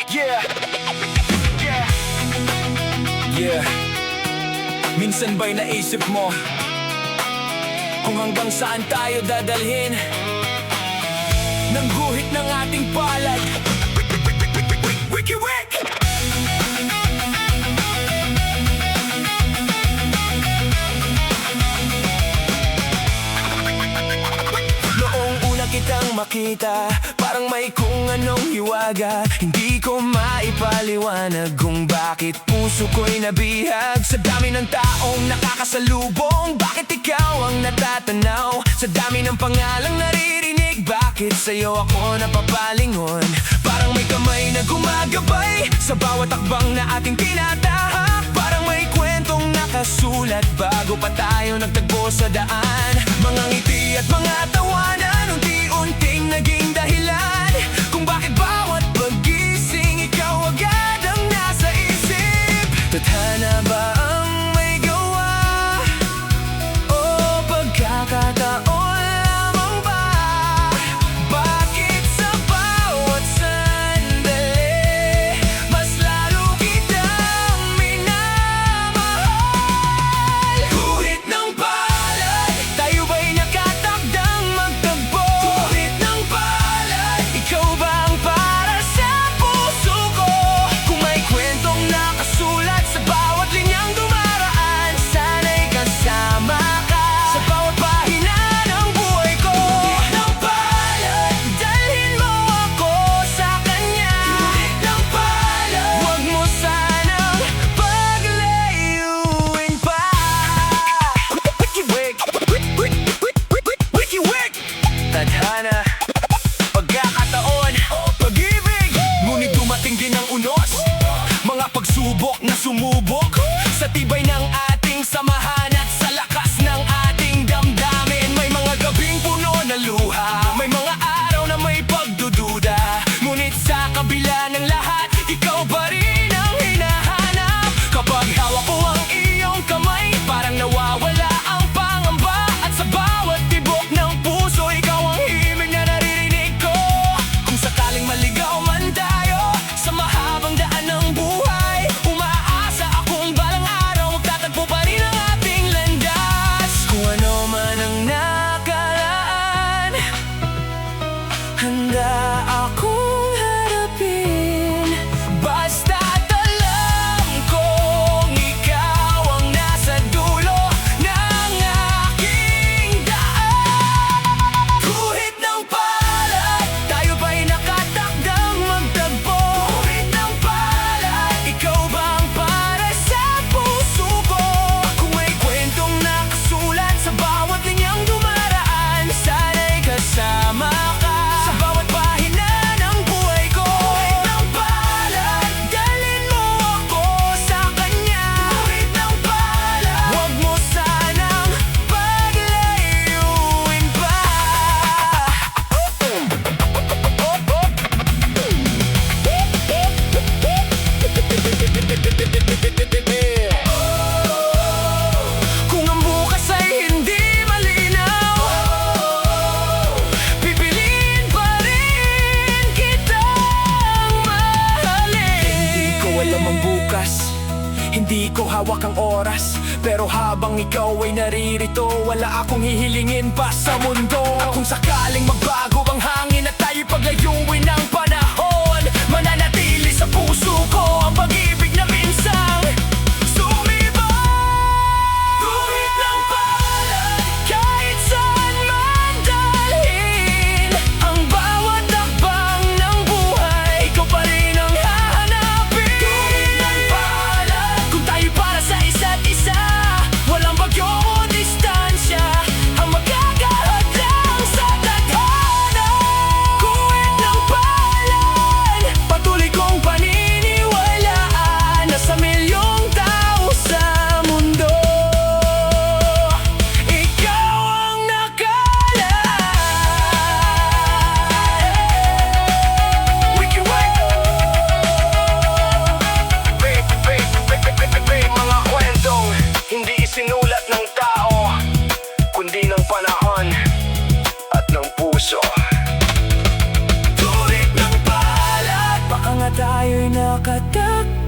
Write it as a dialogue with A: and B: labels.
A: Yeah, yeah, yeah. Minsan ba'y naisip mo kung hanggang saan tayo dadalhin ng guhit ng ating palad? Wiki-wik! Noong una kitang makita, parang may kung anong hiwaga. Hindi ko maipaliwanag kung bakit puso ko'y nabihag. Sa dami ng taong nakakasalubong, bakit ikaw ang natatanaw? Sa dami ng pangalang naririnig, bakit sa'yo ako napapalingon? Parang may kamay na gumagabay sa bawat takbang na ating tinatahak. Parang may kwentong nakasulat bago pa tayo nagtagpo sa daan. Mga ngiti at mga tawanan, unti-unting naging dahilan kung bakit bawat pagising ikaw agad ang nasa isip. Tadhana ba ang may gawa o pagkakataon lamang ba? Bakit sa bawat sandali mas lalo kitang minamahal? Guhit ng palad, tayo ba'y nakatakdang magtagpo? Guhit ng palad, ikaw ba ang para sa puso ko? Kung may kwentong nakasulat sa bawat linyang dumaraan, sana'y kasama ka sa bawat pahina ng buhay ko. Guhit ng palad, dalhin mo ako sa kanya. Guhit ng palad, huwag mo sanang paglayuin pa. Wiki-wik, wiki-wik, tadhana, pagkakataon, pag-ibig. Ngunit dumating din ang unos, mga pagsubok na sumubok sa tibay ng ating samahan at sa lakas ng ating damdamin. May mga gabing puno na luha, may mga araw na may pagdududa. Ngunit sa kabila ng lahat, ikaw pa rin ang hinahanap. Kapag hawak ko ang iyong kamay, parang nawawala ang pangamba. At sa bawat tibok ng puso, ikaw ang himig na naririnig ko. Kung sakaling maligaw man tayo sa mahabang daan ng buhay, umaasa akong balang araw magtatagpo pa rin ang ating landas. Kung ano man ang nakaraan, handa akong harapin. Basta't alam kong ikaw ang nasa dulo ng aking daan. Guhit ng palad, tayo ba'y nakatakdang magtagpo? Guhit ng palad, ikaw ba ang para sa puso ko? Kung may kwentong nakasulat sa bawat linyang dumaraan, sana'y kasama ka sa bawat pahina ng buhay ko. Guhit ng palad, dalhin mo ako sa kanya. Guhit ng palad, huwag mo sanang paglayuin pa. Kung ang bukas ay hindi malinaw, pipiliin pa rin kitang mahalin. Hindi ko alam ang bukas, hindi ko hawak ang oras, pero habang ikaw ay naririto, wala akong hihilingin pa sa mundo. At kung sakaling magbago ang hangin at tayo'y paglayuin ng panahon, mananatili sa puso ko ang pag-ibig na minsang sumibol. Guhit ng palad, kahit saan man dalhin ang bawat takbang ng buhay, ikaw pa rin ang hahanapin. Guhit ng palad, kung tayo para sa isa't isa, walang bagyo o distansya ang magkakahadlang sa tadhana. Guhit ng palad, tayo'y nakatakda